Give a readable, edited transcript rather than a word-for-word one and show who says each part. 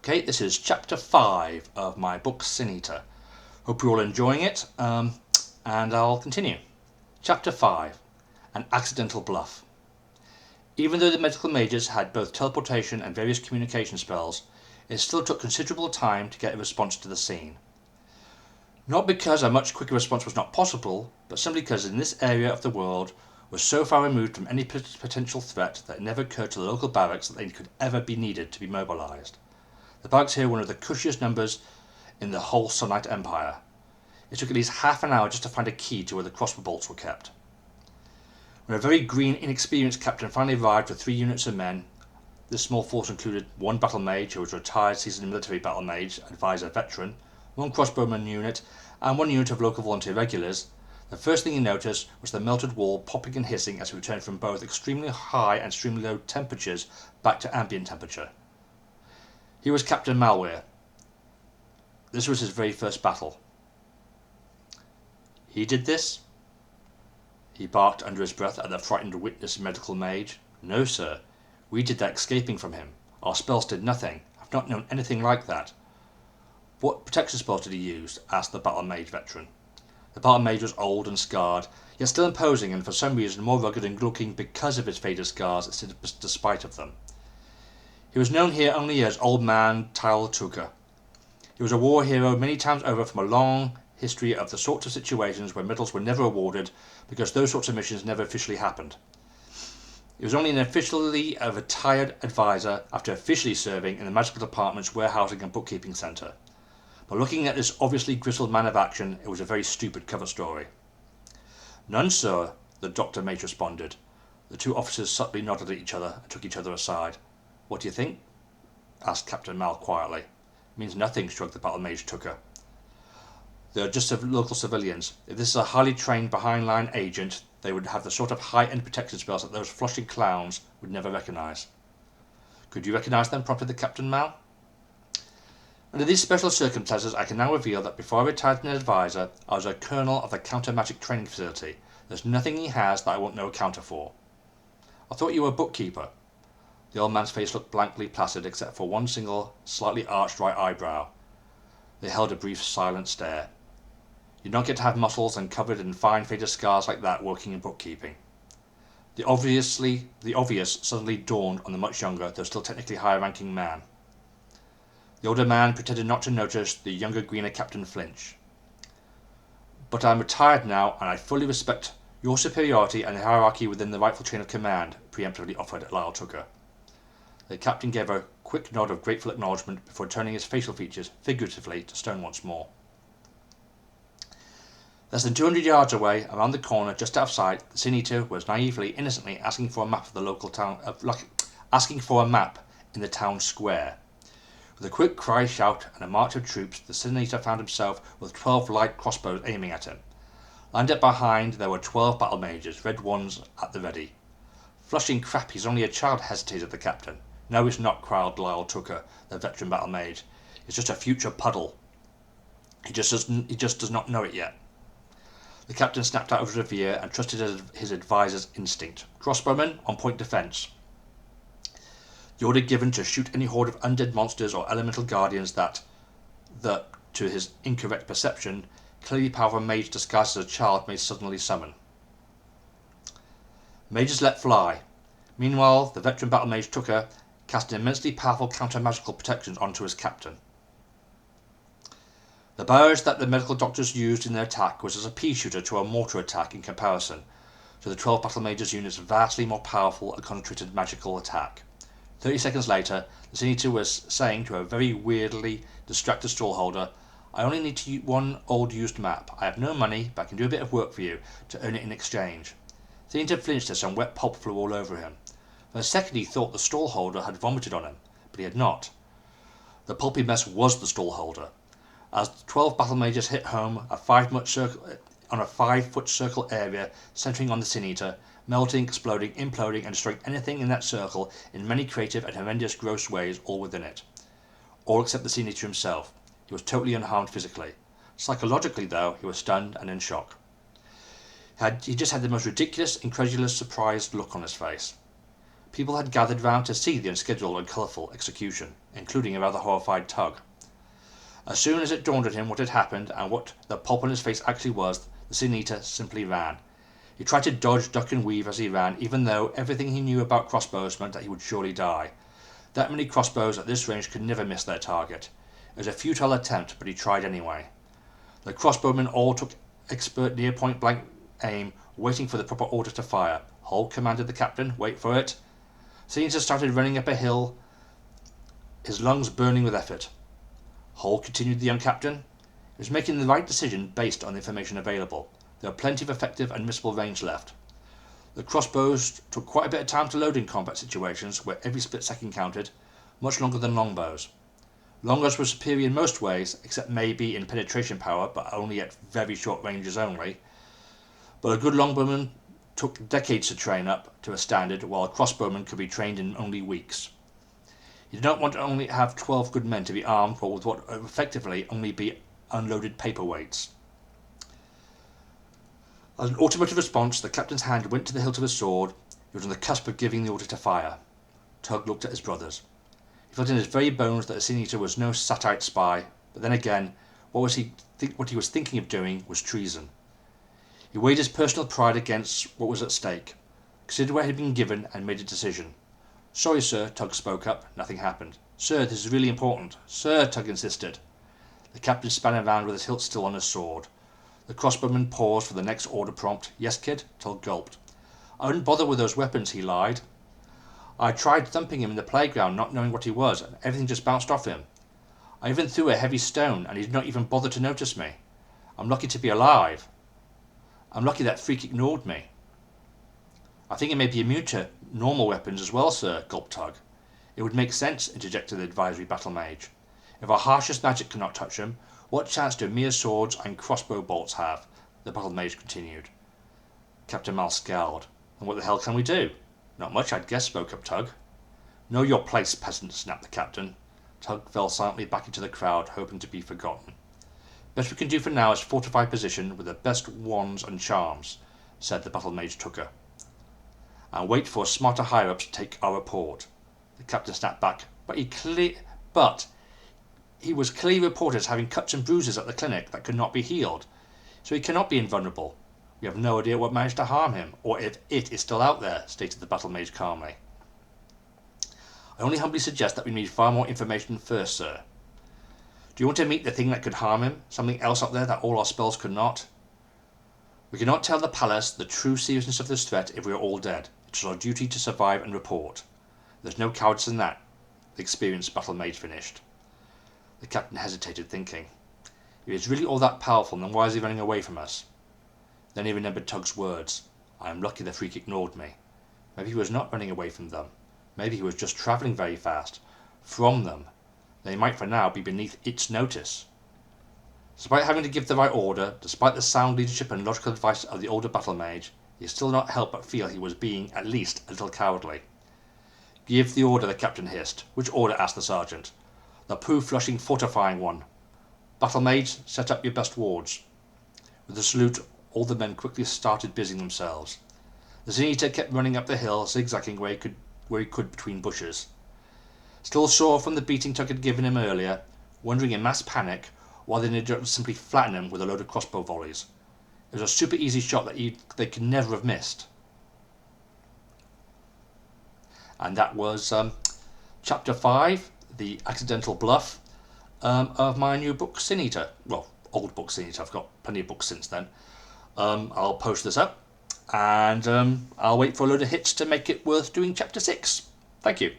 Speaker 1: Okay, this is chapter 5 of my book Sin Eater. Hope you're all enjoying it, and I'll continue. Chapter 5, An Accidental Bluff. Even though the medical mages had both teleportation and various communication spells, it still took considerable time to get a response to the scene. Not because a much quicker response was not possible, but simply because in this area of the world was so far removed from any potential threat that it never occurred to the local barracks that they could ever be needed to be mobilized. The barracks here were one of the cushiest numbers in the whole Sunlight Empire. It took at least half an hour just to find a key to where the crossbow bolts were kept. When a very green, inexperienced captain finally arrived with 3 units of men, this small force included 1 battle mage who was a retired seasoned military battle mage, advisor veteran, 1 crossbowman unit, and 1 unit of local volunteer regulars. The first thing he noticed was the melted wall popping and hissing as he returned from both extremely high and extremely low temperatures back to ambient temperature. He was Captain Malware. This was his very first battle. He did this? He barked under his breath at the frightened witness medical mage. No, sir. We did that escaping from him. Our spells did nothing. I've not known anything like that. What protection spells did he use? Asked the battle mage veteran. The battle mage was old and scarred, yet still imposing and for some reason more rugged and looking because of his faded scars instead of despite of them. He was known here only as Old Man Tal Tuka. He was a war hero many times over from a long history of the sorts of situations where medals were never awarded because those sorts of missions never officially happened. He was only an officially retired advisor after officially serving in the magical department's warehousing and bookkeeping centre. But looking at this obviously grizzled man of action, it was a very stupid cover story. None, sir, the Dr. Mage responded. The 2 officers subtly nodded at each other and took each other aside. What do you think? Asked Captain Mal quietly. It means nothing, shrugged the battle mage Tucker. They're just local civilians. If this is a highly trained behind-line agent, they would have the sort of high-end protection spells that those flushing clowns would never recognise. Could you recognise them? Prompted the Captain Mal. Under these special circumstances, I can now reveal that before I retired as an advisor, I was a colonel of the counter-magic training facility. There's nothing he has that I won't know a counter for. I thought you were a bookkeeper. The old man's face looked blankly placid except for 1 single, slightly arched right eyebrow. They held a brief silent stare. You don't get to have muscles and covered in fine faded scars like that working in bookkeeping. The obvious suddenly dawned on the much younger, though still technically higher-ranking man. The older man pretended not to notice the younger, greener Captain flinch. But I'm retired now, and I fully respect your superiority and the hierarchy within the rightful chain of command, preemptively offered Lyle Tucker. The captain gave a quick nod of grateful acknowledgement before turning his facial features, figuratively, to stone once more. Less than 200 yards away, around the corner, just out of sight, the Sin Eater was naively, innocently asking for a map of the local town, asking for a map in the town square. With a quick cry, shout, and a march of troops, the Sin Eater found himself with 12 light crossbows aiming at him. Lined up behind, there were 12 battle mages, red ones at the ready. Flushing crap, he's only a child, hesitated the captain. No, he's not, growled Lyle Tucker, the veteran battle mage. He's just a future puddle. He just does not know it yet. The captain snapped out of his reverie and trusted his advisor's instinct. Crossbowmen, on point defence. The order given to shoot any horde of undead monsters or elemental guardians that, to his incorrect perception, clearly powerful mage disguised as a child may suddenly summon. Mages let fly. Meanwhile, the veteran battle mage Tucker cast an immensely powerful counter-magical protections onto his captain. The barrage that the medical doctors used in their attack was as a pea shooter to a mortar attack in comparison to the 12 battle mages' units' vastly more powerful and concentrated magical attack. 30 seconds later, the Sin Eater was saying to a very weirdly distracted stallholder, I only need to use 1 old used map. I have no money, but I can do a bit of work for you to earn it in exchange. The Sin Eater flinched as some wet pulp flew all over him. For a second he thought the stallholder had vomited on him, but he had not. The pulpy mess was the stallholder. As the 12 battle mages hit home on a 5-foot circle area centering on the Sin Eater, melting, exploding, imploding, and destroying anything in that circle in many creative and horrendous gross ways all within it. All except the Sin Eater himself. He was totally unharmed physically. Psychologically, though, he was stunned and in shock. He just had the most ridiculous, incredulous, surprised look on his face. People had gathered round to see the unscheduled and colourful execution, including a rather horrified Tug. As soon as it dawned on him what had happened and what the pulp on his face actually was, the Sin Eater simply ran. He tried to dodge, duck and weave as he ran, even though everything he knew about crossbows meant that he would surely die. That many crossbows at this range could never miss their target. It was a futile attempt, but he tried anyway. The crossbowmen all took expert near point blank aim, waiting for the proper order to fire. Hull commanded the captain, wait for it. Sin Eater started running up a hill, his lungs burning with effort. Hull continued the young captain. He was making the right decision based on the information available. There were plenty of effective and missable range left. The crossbows took quite a bit of time to load in combat situations where every split second counted, much longer than longbows. Longbows were superior in most ways, except maybe in penetration power, but only at very short ranges only. But a good longbowman took decades to train up to a standard, while a crossbowman could be trained in only weeks. He did not want to only have 12 good men to be armed with what would effectively only be unloaded paperweights. As an automatic response, the captain's hand went to the hilt of his sword. He was on the cusp of giving the order to fire. Tug looked at his brothers. He felt in his very bones that the Sin Eater was no Satite spy, but then again, what he was thinking of doing was treason. He weighed his personal pride against what was at stake, considered what had been given, and made a decision. Sorry, sir, Tug spoke up. Nothing happened. Sir, this is really important. Sir, Tug insisted. The captain span around with his hilt still on his sword. The crossbowman paused for the next order prompt. Yes, kid? Tug gulped. I wouldn't bother with those weapons, he lied. I tried thumping him in the playground, not knowing what he was, and everything just bounced off him. I even threw a heavy stone, and he did not even bother to notice me. I'm lucky to be alive. I'm lucky that freak ignored me. I think he may be immune to normal weapons as well, sir, gulped Tug. It would make sense, interjected the advisory battle mage. If our harshest magic cannot touch him, what chance do mere swords and crossbow bolts have? The battle mage continued. Captain Mal scowled. And what the hell can we do? Not much, I'd guess, spoke up Tug. Know your place, peasant, snapped the captain. Tug fell silently back into the crowd, hoping to be forgotten. Best we can do for now is fortify position with the best wands and charms, said the battle mage Tugger, and wait for smarter higher-ups to take our report. The captain snapped back. But he was clearly reported as having cuts and bruises at the clinic that could not be healed, so he cannot be invulnerable. We have no idea what managed to harm him, or if it is still out there, stated the battle mage calmly. I only humbly suggest that we need far more information first, sir. Do you want to meet the thing that could harm him? Something else out there that all our spells could not? We cannot tell the palace the true seriousness of this threat if we are all dead. It is our duty to survive and report. There's no cowardice in that, the experienced battle mage finished. The captain hesitated, thinking. If he is really all that powerful, then why is he running away from us? Then he remembered Tug's words. I am lucky the freak ignored me. Maybe he was not running away from them. Maybe he was just travelling very fast. From them. They might for now be beneath its notice. Despite having to give the right order, despite the sound leadership and logical advice of the older battle mage, he still not help but feel he was being at least a little cowardly. Give the order, the captain hissed. Which order? Asked the sergeant. The poo-flushing fortifying one. Battle mage, set up your best wards. With a salute, all the men quickly started busying themselves. The Sin Eater kept running up the hill, zigzagging where he could between bushes. Still sore from the beating Tug had given him earlier, wondering in mass panic why they didn't simply flatten him with a load of crossbow volleys. It was a super easy shot that they could never have missed. And that was Chapter 5, The Accidental Bluff, of my new book, Sin Eater. Well, old book, Sin Eater. I've got plenty of books since then. I'll post this up, and I'll wait for a load of hits to make it worth doing Chapter 6. Thank you.